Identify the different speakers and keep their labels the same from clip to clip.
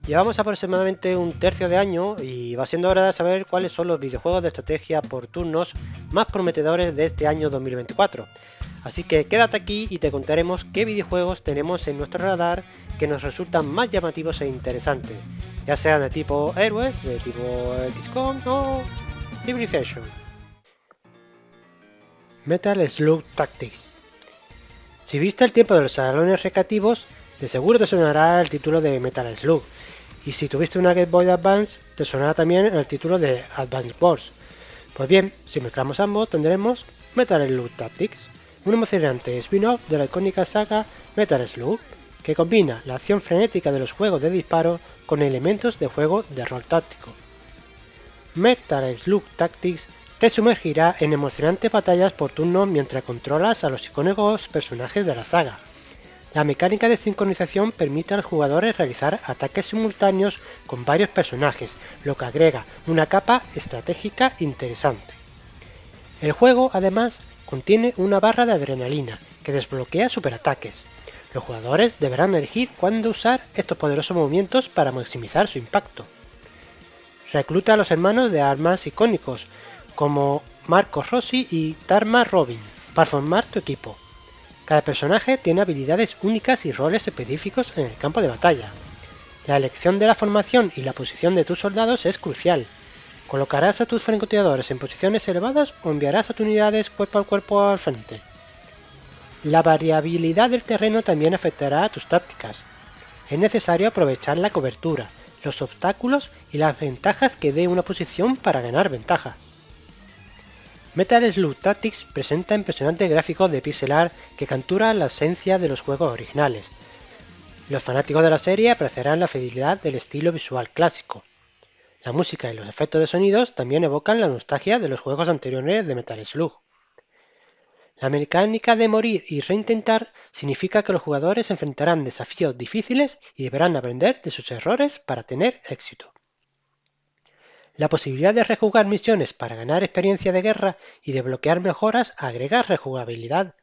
Speaker 1: Llevamos aproximadamente un tercio de año y va siendo hora de saber cuáles son los videojuegos de estrategia por turnos más prometedores de este año 2024. Así que quédate aquí y te contaremos qué videojuegos tenemos en nuestro radar que nos resultan más llamativos e interesantes, ya sean de tipo Héroes, de tipo XCOM o Civilization. Metal Slug Tactics. Si viste el tiempo de los salones recreativos, de seguro te sonará el título de Metal Slug. Y si tuviste una Game Boy Advance, te sonará también el título de Advance Wars. Pues bien, si mezclamos ambos, tendremos Metal Slug Tactics, un emocionante spin-off de la icónica saga Metal Slug, que combina la acción frenética de los juegos de disparo con elementos de juego de rol táctico. Metal Slug Tactics te sumergirá en emocionantes batallas por turno mientras controlas a los icónicos personajes de la saga. La mecánica de sincronización permite a los jugadores realizar ataques simultáneos con varios personajes, lo que agrega una capa estratégica interesante. El juego, además, contiene una barra de adrenalina que desbloquea superataques. Los jugadores deberán elegir cuándo usar estos poderosos movimientos para maximizar su impacto. Recluta a los hermanos de armas icónicos, como Marco Rossi y Tarma Robin, para formar tu equipo. Cada personaje tiene habilidades únicas y roles específicos en el campo de batalla. La elección de la formación y la posición de tus soldados es crucial. ¿Colocarás a tus francotiradores en posiciones elevadas o enviarás a tus unidades cuerpo a cuerpo al frente? La variabilidad del terreno también afectará a tus tácticas. Es necesario aprovechar la cobertura, los obstáculos y las ventajas que dé una posición para ganar ventaja. Metal Slug Tactics presenta impresionantes gráficos de pixel art que capturan la esencia de los juegos originales. Los fanáticos de la serie apreciarán la fidelidad del estilo visual clásico. La música y los efectos de sonidos también evocan la nostalgia de los juegos anteriores de Metal Slug. La mecánica de morir y reintentar significa que los jugadores enfrentarán desafíos difíciles y deberán aprender de sus errores para tener éxito. La posibilidad de rejugar misiones para ganar experiencia de guerra y desbloquear mejoras agrega rejugabilidad.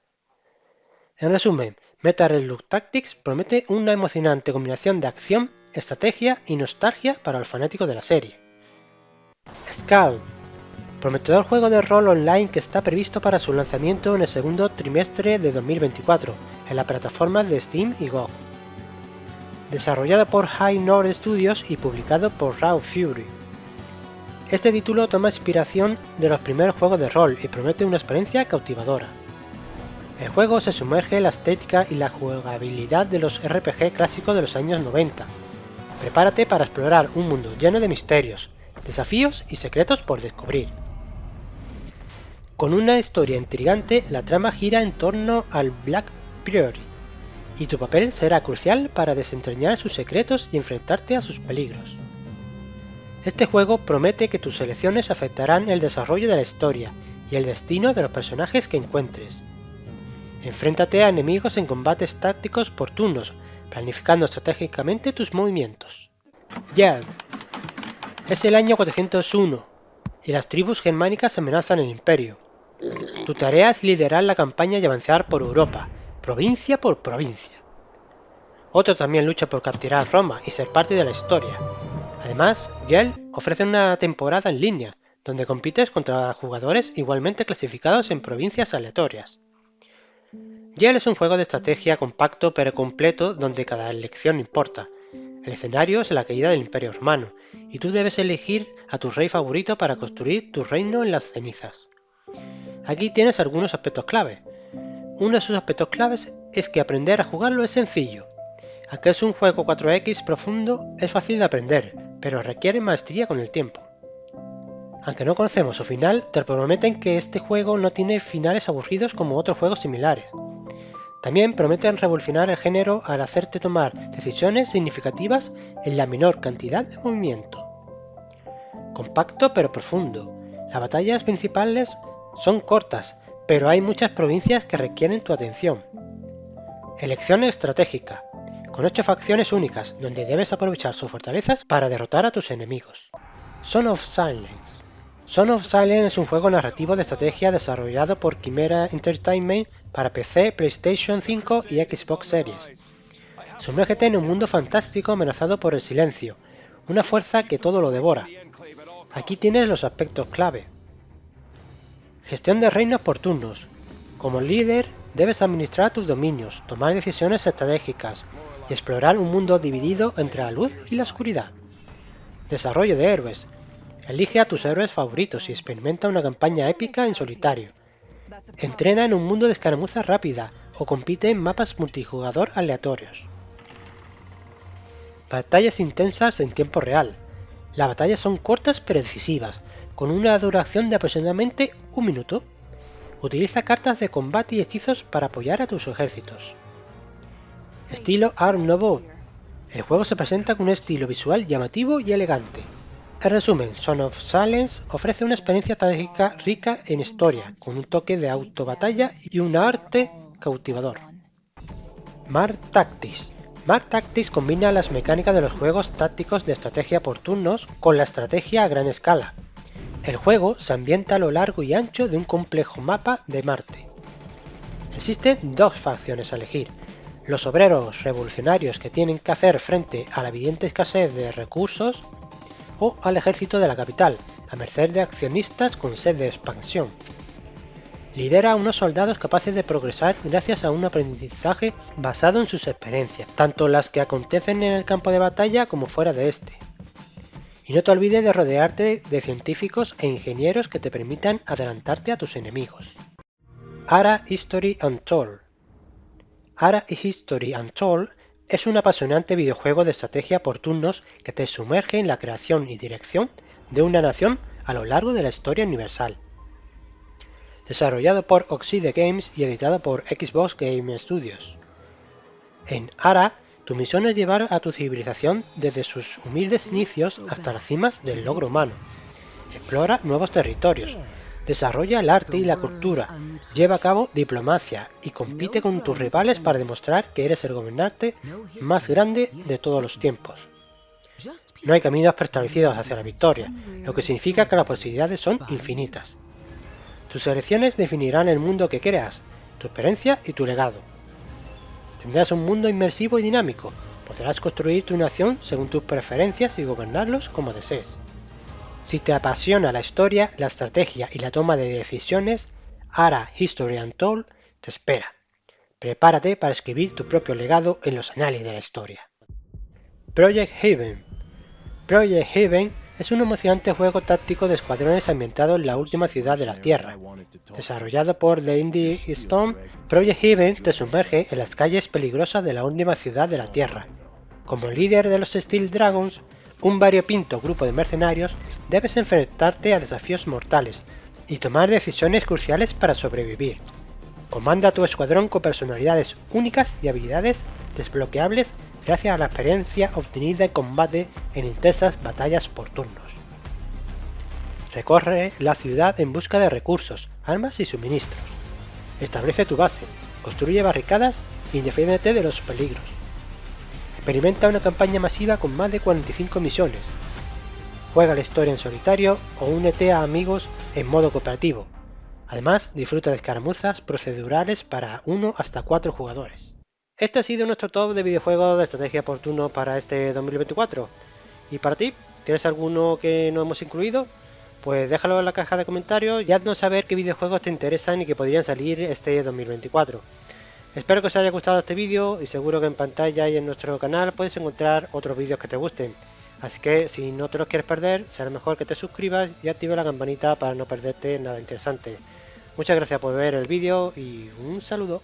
Speaker 1: En resumen, Metal Slug Tactics promete una emocionante combinación de acción, estrategia y nostalgia para los fanáticos de la serie. Skald, prometedor juego de rol online que está previsto para su lanzamiento en el segundo trimestre de 2024 en las plataformas de Steam y GOG. Desarrollado por High North Studios y publicado por Raw Fury. Este título toma inspiración de los primeros juegos de rol y promete una experiencia cautivadora. El juego se sumerge en la estética y la jugabilidad de los RPG clásicos de los años 90. Prepárate para explorar un mundo lleno de misterios, desafíos y secretos por descubrir. Con una historia intrigante, la trama gira en torno al Black Priory, y tu papel será crucial para desentrañar sus secretos y enfrentarte a sus peligros. Este juego promete que tus elecciones afectarán el desarrollo de la historia y el destino de los personajes que encuentres. Enfréntate a enemigos en combates tácticos por turnos, planificando estratégicamente tus movimientos. Jarl. Es el año 401 y las tribus germánicas amenazan el imperio. Tu tarea es liderar la campaña y avanzar por Europa, provincia por provincia. Otro también lucha por capturar Roma y ser parte de la historia. Además, Jarl ofrece una temporada en línea, donde compites contra jugadores igualmente clasificados en provincias aleatorias. Jarl es un juego de estrategia compacto pero completo donde cada elección importa. El escenario es la caída del Imperio Romano, y tú debes elegir a tu rey favorito para construir tu reino en las cenizas. Aquí tienes algunos aspectos clave. Uno de sus aspectos claves es que aprender a jugarlo es sencillo. Aunque es un juego 4X profundo, es fácil de aprender, pero requiere maestría con el tiempo. Aunque no conocemos su final, te prometen que este juego no tiene finales aburridos como otros juegos similares. También prometen revolucionar el género al hacerte tomar decisiones significativas en la menor cantidad de movimiento. Compacto pero profundo. Las batallas principales son cortas, pero hay muchas provincias que requieren tu atención. Elección estratégica, con 8 facciones únicas, donde debes aprovechar sus fortalezas para derrotar a tus enemigos. Son of Silence. Son of Silence es un juego narrativo de estrategia desarrollado por Chimera Entertainment para PC, PlayStation 5 y Xbox Series. Sumérgete en un mundo fantástico amenazado por el silencio, una fuerza que todo lo devora. Aquí tienes los aspectos clave. Gestión de reinos por turnos. Como líder, debes administrar tus dominios, tomar decisiones estratégicas y explorar un mundo dividido entre la luz y la oscuridad. Desarrollo de héroes. Elige a tus héroes favoritos y experimenta una campaña épica en solitario. Entrena en un mundo de escaramuza rápida o compite en mapas multijugador aleatorios. Batallas intensas en tiempo real. Las batallas son cortas pero decisivas, con una duración de aproximadamente 1 minuto. Utiliza cartas de combate y hechizos para apoyar a tus ejércitos. Estilo Art Nouveau. El juego se presenta con un estilo visual llamativo y elegante. En resumen, Son of Silence ofrece una experiencia estratégica rica en historia, con un toque de autobatalla y un arte cautivador. Mars Tactics. Mars Tactics combina las mecánicas de los juegos tácticos de estrategia por turnos con la estrategia a gran escala. El juego se ambienta a lo largo y ancho de un complejo mapa de Marte. Existen dos facciones a elegir: los obreros revolucionarios que tienen que hacer frente a la evidente escasez de recursos, o al ejército de la capital, a merced de accionistas con sed de expansión. Lidera a unos soldados capaces de progresar gracias a un aprendizaje basado en sus experiencias, tanto las que acontecen en el campo de batalla como fuera de este. Y no te olvides de rodearte de científicos e ingenieros que te permitan adelantarte a tus enemigos. Ara History Untold. Ara History Untold es un apasionante videojuego de estrategia por turnos que te sumerge en la creación y dirección de una nación a lo largo de la historia universal. Desarrollado por Obsidian Games y editado por Xbox Game Studios. En Ara, tu misión es llevar a tu civilización desde sus humildes inicios hasta las cimas del logro humano. Explora nuevos territorios, desarrolla el arte y la cultura, lleva a cabo diplomacia y compite con tus rivales para demostrar que eres el gobernante más grande de todos los tiempos. No hay caminos preestablecidos hacia la victoria, lo que significa que las posibilidades son infinitas. Tus elecciones definirán el mundo que creas, tu experiencia y tu legado. Tendrás un mundo inmersivo y dinámico, podrás construir tu nación según tus preferencias y gobernarlos como desees. Si te apasiona la historia, la estrategia y la toma de decisiones, Ara History Untold te espera. Prepárate para escribir tu propio legado en los anales de la historia. Project Haven. Project Haven es un emocionante juego táctico de escuadrones ambientado en la última ciudad de la Tierra. Desarrollado por The Indie Stone, Project Haven te sumerge en las calles peligrosas de la última ciudad de la Tierra. Como líder de los Steel Dragons, un variopinto grupo de mercenarios, debes enfrentarte a desafíos mortales y tomar decisiones cruciales para sobrevivir. Comanda tu escuadrón con personalidades únicas y habilidades desbloqueables gracias a la experiencia obtenida en combate en intensas batallas por turnos. Recorre la ciudad en busca de recursos, armas y suministros. Establece tu base, construye barricadas y defiéndete de los peligros. Experimenta una campaña masiva con más de 45 misiones. Juega la historia en solitario o únete a amigos en modo cooperativo. Además, disfruta de escaramuzas procedurales para 1 hasta 4 jugadores. Este ha sido nuestro top de videojuegos de estrategia por turno para este 2024. ¿Y para ti? ¿Tienes alguno que no hemos incluido? Pues déjalo en la caja de comentarios y haznos saber qué videojuegos te interesan y que podrían salir este 2024. Espero que os haya gustado este vídeo y seguro que en pantalla y en nuestro canal puedes encontrar otros vídeos que te gusten. Así que si no te los quieres perder, será mejor que te suscribas y actives la campanita para no perderte nada interesante. Muchas gracias por ver el vídeo y un saludo.